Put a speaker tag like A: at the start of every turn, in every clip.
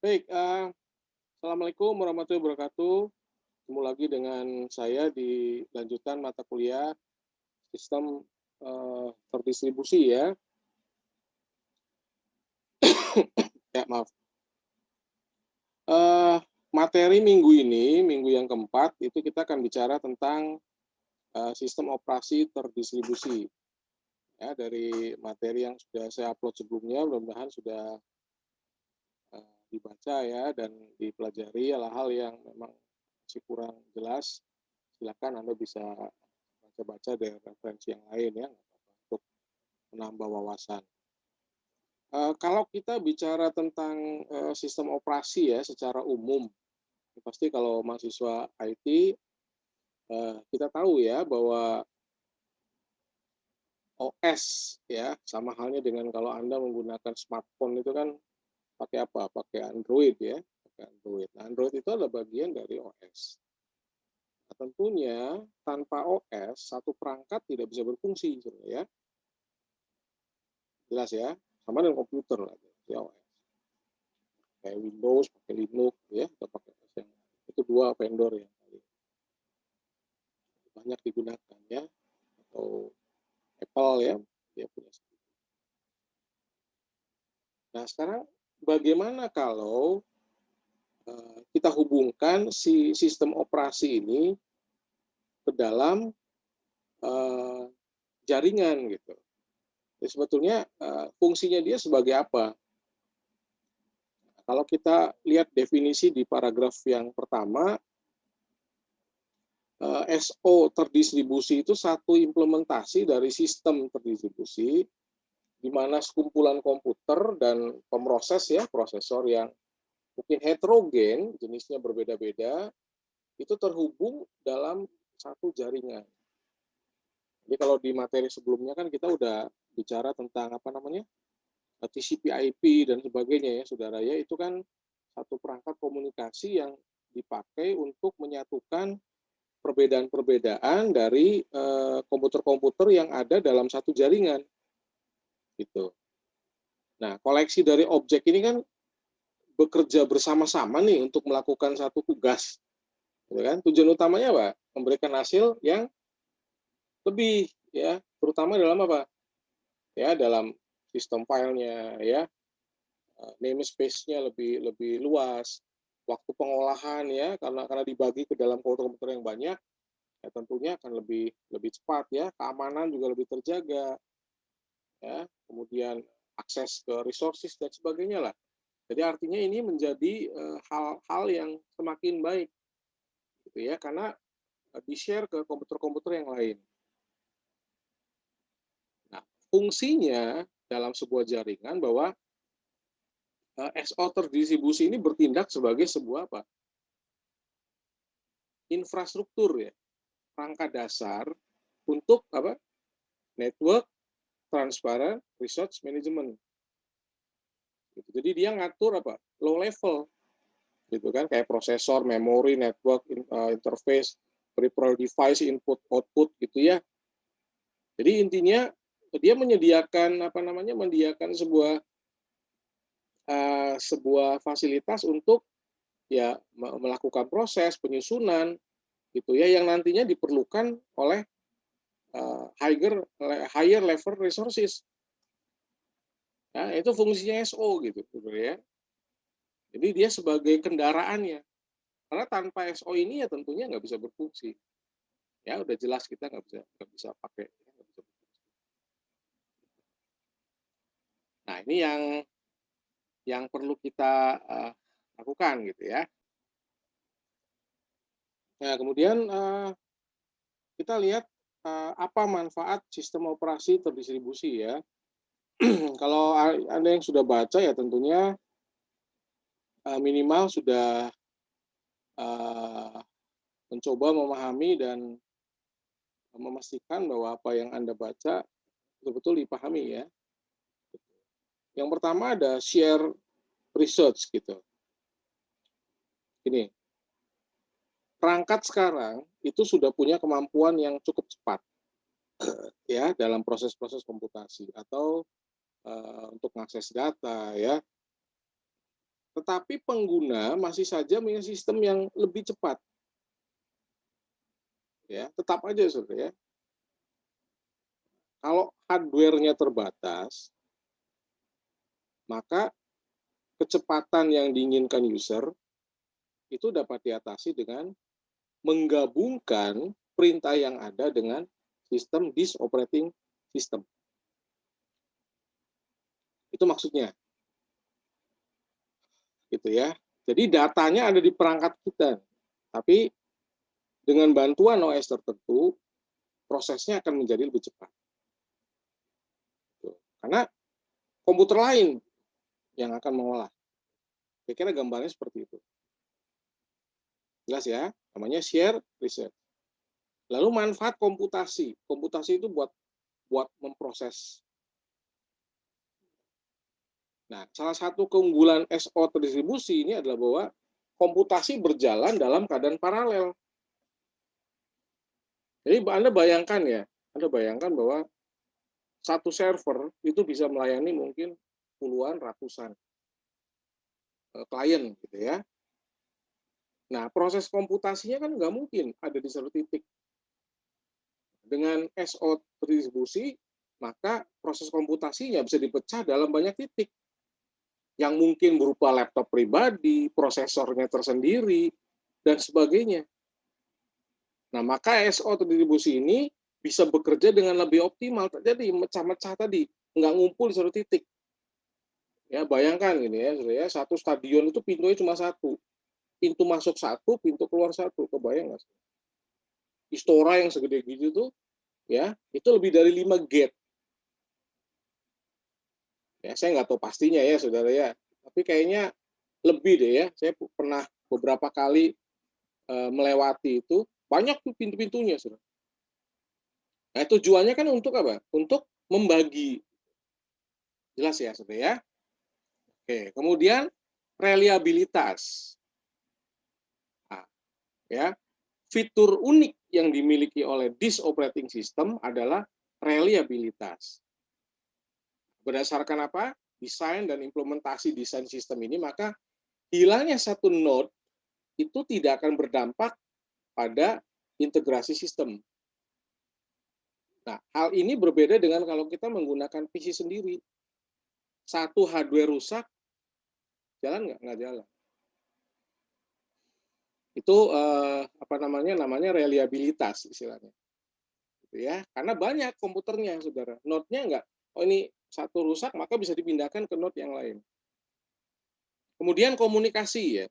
A: Baik, assalamualaikum warahmatullahi wabarakatuh. Ketemu lagi dengan saya di lanjutan mata kuliah sistem terdistribusi ya. Ya maaf. Eh, Materi minggu ini, minggu yang keempat, itu kita akan bicara tentang sistem operasi terdistribusi. Ya, dari materi yang sudah saya upload sebelumnya, mudah-mudahan sudah dibaca ya dan dipelajari hal-hal yang memang masih kurang jelas. Silakan Anda bisa baca-baca dari referensi yang lain ya, untuk menambah wawasan. Kalau kita bicara tentang sistem operasi ya secara umum, pasti kalau mahasiswa IT kita tahu ya bahwa OS ya sama halnya dengan kalau Anda menggunakan smartphone itu kan pakai apa? Pakai Android ya, pakai Android. Nah, Android itu adalah bagian dari OS. Nah, tentunya tanpa OS satu perangkat tidak bisa berfungsi sebenarnya ya. Jelas ya, sama dengan komputer lah ya, OS. Kayak Windows, pakai Linux ya, atau pakai OS yang itu dua vendor yang banyak digunakan ya, atau Apple ya, dia punya sendiri. Nah, sekarang bagaimana kalau kita hubungkan si sistem operasi ini ke dalam uh, jaringan gitu. Jadi sebetulnya fungsinya dia sebagai apa? Kalau kita lihat definisi di paragraf yang pertama, SO terdistribusi itu satu implementasi dari sistem terdistribusi di mana sekumpulan komputer dan pemroses ya, prosesor yang mungkin heterogen, jenisnya berbeda-beda, itu terhubung dalam satu jaringan. Jadi kalau di materi sebelumnya kan kita udah bicara tentang apa namanya, TCP/IP dan sebagainya ya, saudara ya, itu kan satu perangkat komunikasi yang dipakai untuk menyatukan perbedaan-perbedaan dari komputer-komputer yang ada dalam satu jaringan gitu. Nah, koleksi dari objek ini kan bekerja bersama-sama nih untuk melakukan satu tugas, gitu kan? Tujuan utamanya apa? Memberikan hasil yang lebih, ya, terutama dalam apa? Ya, dalam sistem filenya, ya, namespace-nya lebih lebih luas, waktu pengolahan ya, karena dibagi ke dalam komputer-komputer yang banyak, ya tentunya akan lebih lebih cepat ya, keamanan juga lebih terjaga, ya, kemudian akses ke resources dan sebagainya lah. Jadi artinya ini menjadi hal-hal yang semakin baik, gitu ya, karena di-share ke komputer-komputer yang lain. Nah, fungsinya dalam sebuah jaringan bahwa SO terdistribusi ini bertindak sebagai sebuah apa? Infrastruktur ya, perangkat dasar untuk apa? Network transparent resource management. Gitu. Jadi dia ngatur apa? Low level, gitu kan? Kayak prosesor, memori, network, interface, peripheral device, input, output, gitu ya. Jadi intinya dia menyediakan apa namanya? Menyediakan sebuah fasilitas untuk ya melakukan proses penyusunan, gitu ya, yang nantinya diperlukan oleh higher level resources. Nah, itu fungsinya SO gitu, ya. Jadi dia sebagai kendaraannya. Karena tanpa SO ini ya tentunya nggak bisa berfungsi. Ya udah jelas kita nggak bisa pakai. Nggak bisa. Nah ini yang perlu kita lakukan gitu ya. Nah kemudian kita lihat apa manfaat sistem operasi terdistribusi ya. Kalau Anda yang sudah baca ya tentunya minimal sudah mencoba memahami dan memastikan bahwa apa yang Anda baca betul-betul dipahami ya. Yang pertama ada share research gitu. Ini perangkat sekarang itu sudah punya kemampuan yang cukup cepat ya dalam proses-proses komputasi atau untuk mengakses data ya. tetapi pengguna masih saja punya sistem yang lebih cepat. Ya, tetap aja saudara ya. Kalau hardware-nya terbatas, maka kecepatan yang diinginkan user itu dapat diatasi dengan menggabungkan perintah yang ada dengan sistem disk operating system. Itu maksudnya. Gitu ya. Jadi datanya ada di perangkat kita. Tapi dengan bantuan OS tertentu, prosesnya akan menjadi lebih cepat. Karena komputer lain yang akan mengolah. Kira-kira gambarnya seperti itu. Jelas ya? Namanya share research. Lalu manfaat komputasi. Komputasi itu buat memproses. Nah, salah satu keunggulan SO terdistribusi ini adalah bahwa komputasi berjalan dalam keadaan paralel. Jadi Anda bayangkan bahwa satu server itu bisa melayani mungkin puluhan, ratusan klien gitu ya. Nah, proses komputasinya kan nggak mungkin ada di satu titik. Dengan SO terdistribusi, maka proses komputasinya bisa dipecah dalam banyak titik. Yang mungkin berupa laptop pribadi, prosesornya tersendiri, dan sebagainya. Nah, maka SO terdistribusi ini bisa bekerja dengan lebih optimal. Jadi mecah-mecah tadi, nggak ngumpul di satu titik. Ya, bayangkan gini ya, satu stadion itu pintunya cuma satu. Pintu masuk satu, pintu keluar satu. Kebayang nggak? Istora yang segede gitu tuh, ya, itu lebih dari 5 gate. Ya, saya nggak tahu pastinya ya, saudara ya. Tapi kayaknya lebih deh ya. Saya pernah beberapa kali melewati itu, banyak tuh pintu-pintunya, saudara. Nah, tujuannya kan untuk apa? Untuk membagi. Jelas ya, saudara ya. Oke, kemudian reliabilitas. Nah, ya, fitur unik yang dimiliki oleh disk operating system adalah reliabilitas. Berdasarkan apa? Desain dan implementasi desain sistem ini, maka hilangnya satu node itu tidak akan berdampak pada integrasi sistem. Nah, hal ini berbeda dengan kalau kita menggunakan PC sendiri. Satu hardware rusak, jalan nggak? Nggak jalan. Itu namanya reliabilitas istilahnya. Gitu ya. Karena banyak komputernya, saudara. Node-nya nggak, oh ini satu rusak, maka bisa dipindahkan ke node yang lain. Kemudian komunikasi ya.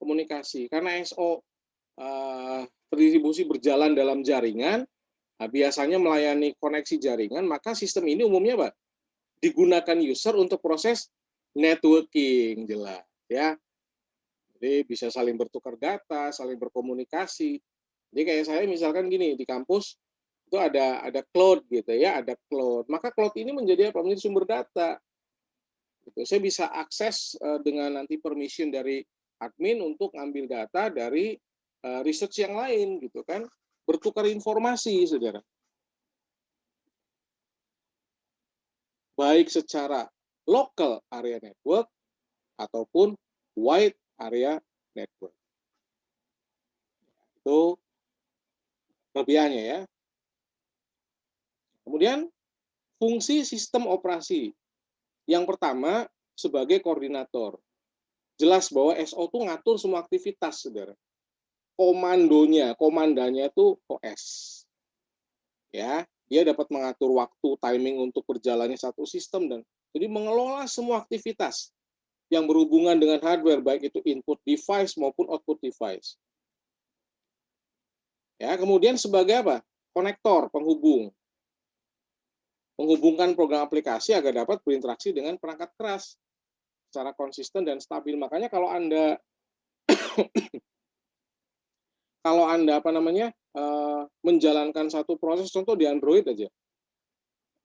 A: Komunikasi. Karena SO terdistribusi berjalan dalam jaringan, nah, biasanya melayani koneksi jaringan, maka sistem ini umumnya apa? Digunakan user untuk proses networking, jelas ya. Jadi bisa saling bertukar data, saling berkomunikasi. Jadi kayak saya misalkan gini, di kampus itu ada cloud gitu ya, ada cloud. Maka cloud ini menjadi apa? Menjadi sumber data. Gitu. Saya bisa akses dengan nanti permission dari admin untuk ngambil data dari research yang lain gitu kan, bertukar informasi, saudara. Baik secara local area network ataupun wide area network. Itu kelebihannya ya. Kemudian fungsi sistem operasi. Yang pertama sebagai koordinator. Jelas bahwa SO itu ngatur semua aktivitas, saudara. Komandanya itu OS. Ya, dia dapat mengatur waktu, timing untuk berjalannya satu sistem dan jadi mengelola semua aktivitas yang berhubungan dengan hardware, baik itu input device maupun output device. Ya, kemudian sebagai apa? Konektor, penghubung. Menghubungkan program aplikasi agar dapat berinteraksi dengan perangkat keras secara konsisten dan stabil. Makanya kalau Anda menjalankan satu proses, contoh di Android aja,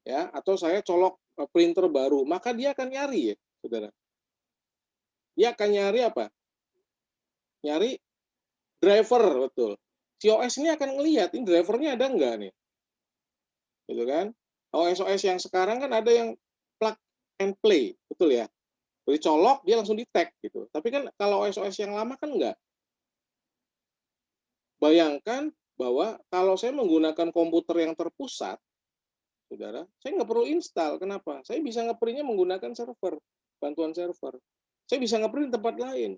A: ya, atau saya colok printer baru, maka dia akan nyari ya, saudara. Dia akan nyari apa? Nyari driver, betul. Si OS ini akan ngelihat ini drivernya ada enggak nih, gitu kan? OS yang sekarang kan ada yang plug and play, betul ya? Dicolok dia langsung di-tag gitu. Tapi kan kalau OS yang lama kan enggak. Bayangkan bahwa kalau saya menggunakan komputer yang terpusat, saudara, saya nggak perlu install. Kenapa? Saya bisa nge-print-nya menggunakan server, bantuan server. Saya bisa nge-print di tempat lain.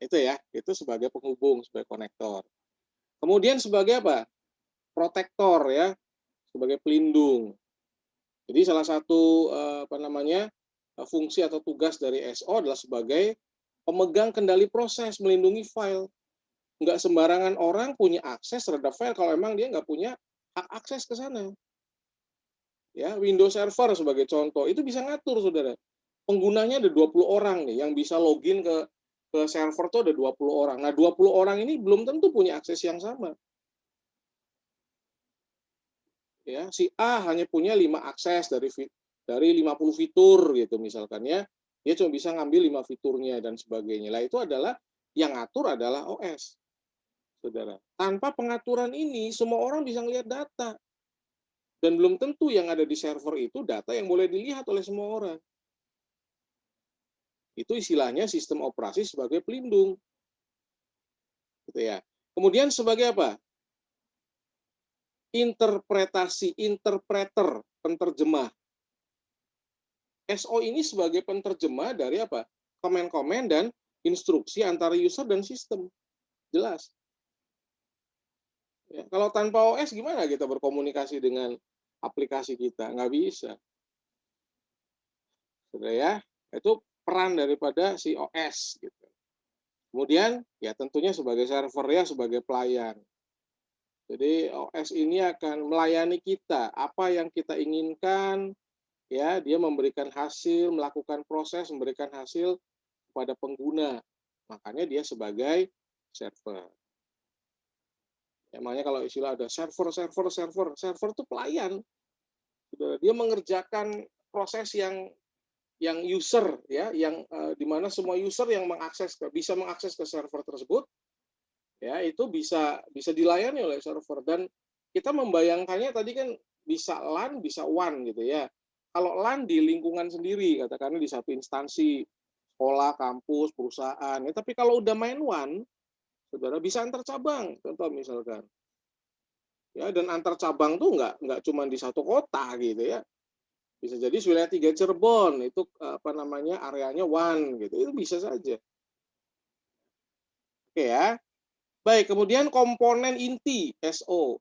A: Itu ya, itu sebagai penghubung, sebagai konektor. Kemudian sebagai apa? Protektor ya, sebagai pelindung. Jadi salah satu fungsi atau tugas dari SO adalah sebagai pemegang kendali proses, melindungi file. Nggak sembarangan orang punya akses terhadap file kalau emang dia nggak punya hak akses ke sana. Ya, Windows Server sebagai contoh, itu bisa ngatur, saudara. Penggunanya ada 20 orang nih, yang bisa login ke server tuh ada 20 orang. Nah, 20 orang ini belum tentu punya akses yang sama. Ya, si A hanya punya 5 akses dari 50 fitur gitu misalkan ya. Dia cuma bisa ngambil 5 fiturnya dan sebagainya. Lah itu adalah yang ngatur adalah OS. Saudara. Tanpa pengaturan ini semua orang bisa ngelihat data. Dan belum tentu yang ada di server itu data yang boleh dilihat oleh semua orang. Itu istilahnya sistem operasi sebagai pelindung. Gitu ya. Kemudian sebagai apa? Interpreter, penterjemah. SO ini sebagai penterjemah dari apa? Komen-komen dan instruksi antara user dan sistem. Jelas. Ya, kalau tanpa OS gimana kita berkomunikasi dengan aplikasi kita? Nggak bisa. Sudah ya, itu peran daripada si OS. Gitu. Kemudian, ya tentunya sebagai server ya, sebagai pelayan. Jadi OS ini akan melayani kita, apa yang kita inginkan, ya dia memberikan hasil, melakukan proses, memberikan hasil kepada pengguna. Makanya dia sebagai server. Ya, makanya kalau istilah ada server itu pelayan. Dia mengerjakan proses yang user ya, yang di mana semua user yang bisa mengakses ke server tersebut, ya itu bisa dilayani oleh server. Dan kita membayangkannya tadi kan bisa LAN, bisa WAN gitu ya. Kalau LAN di lingkungan sendiri, katakanlah di satu instansi, sekolah, kampus, perusahaan. Ya, tapi kalau udah main WAN, saudara bisa antar cabang, contoh misalkan. Ya, dan antar cabang tuh nggak cuma di satu kota gitu ya. Bisa jadi wilayah 3 Cirebon, itu areanya WAN gitu. Itu bisa saja. Oke ya. Baik, kemudian komponen inti SO.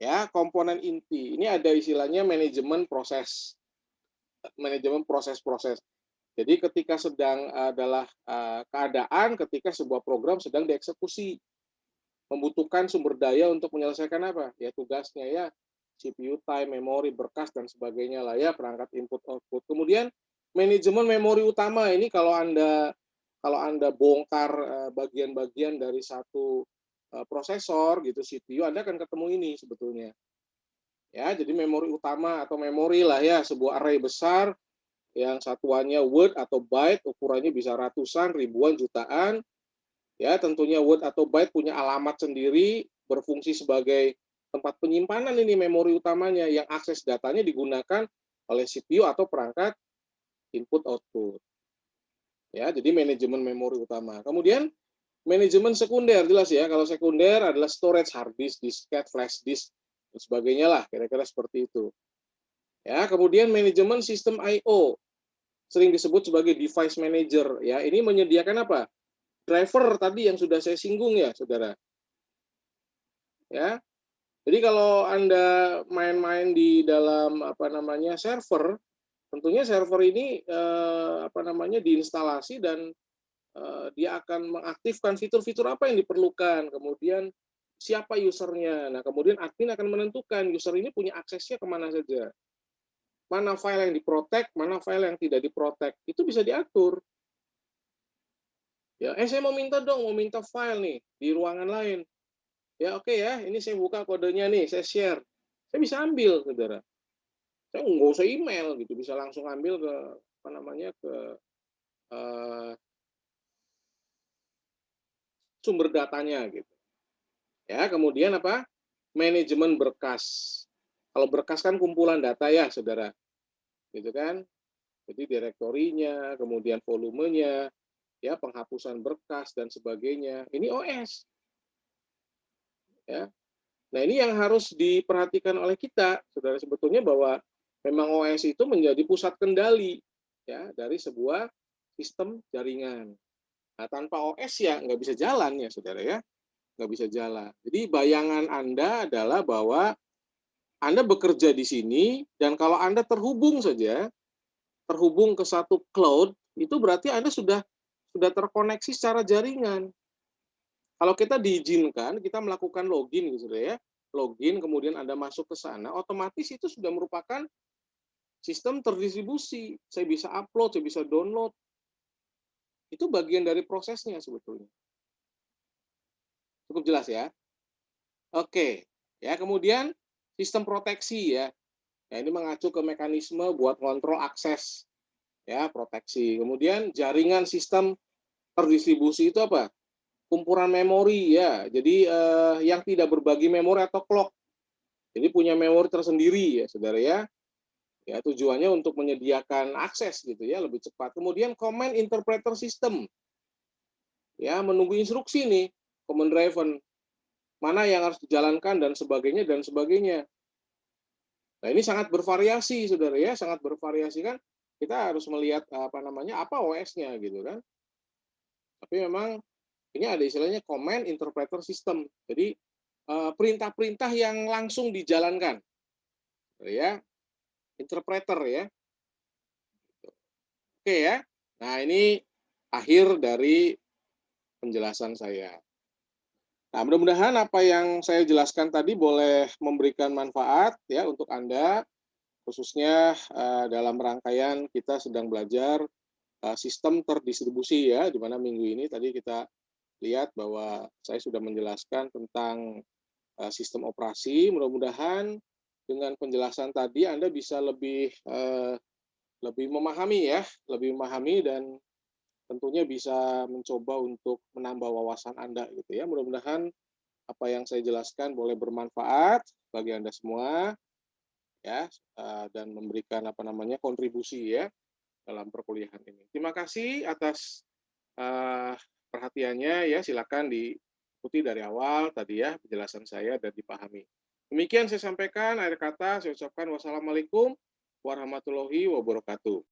A: Ya, komponen inti. Ini ada istilahnya manajemen proses. Manajemen proses-proses. Jadi ketika sedang adalah keadaan ketika sebuah program sedang dieksekusi, membutuhkan sumber daya untuk menyelesaikan apa? Ya tugasnya ya, CPU time, memori, berkas dan sebagainya lah ya, perangkat input output. Kemudian manajemen memori utama ini kalau Anda bongkar bagian-bagian dari satu prosesor gitu CPU, Anda akan ketemu ini sebetulnya. Ya, jadi memori utama atau memori lah ya, sebuah array besar yang satuannya word atau byte, ukurannya bisa ratusan, ribuan, jutaan. Ya, tentunya word atau byte punya alamat sendiri, berfungsi sebagai tempat penyimpanan ini memori utamanya yang akses datanya digunakan oleh CPU atau perangkat input output. Ya, jadi manajemen memori utama. Kemudian manajemen sekunder jelas ya. Kalau sekunder adalah storage, hard disk, disket, flash disk dan sebagainya lah, kira-kira seperti itu. Ya, kemudian manajemen sistem I/O sering disebut sebagai device manager ya. Ini menyediakan apa? Driver tadi yang sudah saya singgung ya, Saudara. Ya. Jadi kalau Anda main-main di dalam server, tentunya server ini diinstalasi dan dia akan mengaktifkan fitur-fitur apa yang diperlukan, kemudian siapa usernya. Nah, kemudian admin akan menentukan user ini punya aksesnya kemana saja. Mana file yang diprotek, mana file yang tidak diprotek. Itu bisa diatur. Ya, saya mau minta file nih di ruangan lain. Ya oke ya, ini saya buka kodenya nih, saya share. Saya bisa ambil, saudara. Saya nggak usah email gitu, bisa langsung ambil ke uh, sumber datanya gitu. Ya, kemudian apa? Manajemen berkas. Kalau berkas kan kumpulan data ya, saudara. gitu kan. Jadi direktorinya, kemudian volumenya, ya penghapusan berkas dan sebagainya. Ini OS, ya. Nah, ini yang harus diperhatikan oleh kita, saudara, sebetulnya bahwa memang OS itu menjadi pusat kendali ya dari sebuah sistem jaringan. Nah, tanpa OS ya nggak bisa jalan ya, saudara ya, nggak bisa jalan. Jadi bayangan Anda adalah bahwa Anda bekerja di sini dan kalau Anda terhubung saja, terhubung ke satu cloud, itu berarti Anda sudah terkoneksi secara jaringan. Kalau kita diizinkan, kita melakukan login gitu ya, login kemudian Anda masuk ke sana, otomatis itu sudah merupakan sistem terdistribusi. Saya bisa upload, saya bisa download. Itu bagian dari prosesnya sebetulnya. Cukup jelas ya? Oke. Ya, kemudian sistem proteksi ya. Ya, ini mengacu ke mekanisme buat kontrol akses ya, proteksi. Kemudian jaringan sistem terdistribusi itu apa? Kumpulan memori ya. Jadi yang tidak berbagi memori atau clock. Jadi punya memori tersendiri ya, saudara ya. Ya, tujuannya untuk menyediakan akses gitu ya, lebih cepat. Kemudian command interpreter system. Ya, menunggu instruksi nih, command driven. Mana yang harus dijalankan dan sebagainya dan sebagainya. Nah, ini sangat bervariasi, saudara ya, sangat bervariasi kan. Kita harus melihat apa OS-nya gitu kan. Tapi memang ini ada istilahnya command interpreter system. Jadi perintah-perintah yang langsung dijalankan, ya, interpreter ya. Oke ya. Nah, ini akhir dari penjelasan saya. Nah, mudah-mudahan apa yang saya jelaskan tadi boleh memberikan manfaat ya untuk Anda, khususnya dalam rangkaian kita sedang belajar sistem terdistribusi ya, di mana minggu ini tadi kita lihat bahwa saya sudah menjelaskan tentang sistem operasi. Mudah-mudahan dengan penjelasan tadi Anda bisa lebih memahami ya, lebih memahami dan tentunya bisa mencoba untuk menambah wawasan Anda gitu ya. Mudah-mudahan apa yang saya jelaskan boleh bermanfaat bagi Anda semua ya, dan memberikan kontribusi ya dalam perkuliahan ini. Terima kasih atas perhatiannya ya. Silakan diikuti dari awal tadi ya penjelasan saya dan dipahami. Demikian saya sampaikan, akhir kata saya ucapkan wassalamualaikum warahmatullahi wabarakatuh.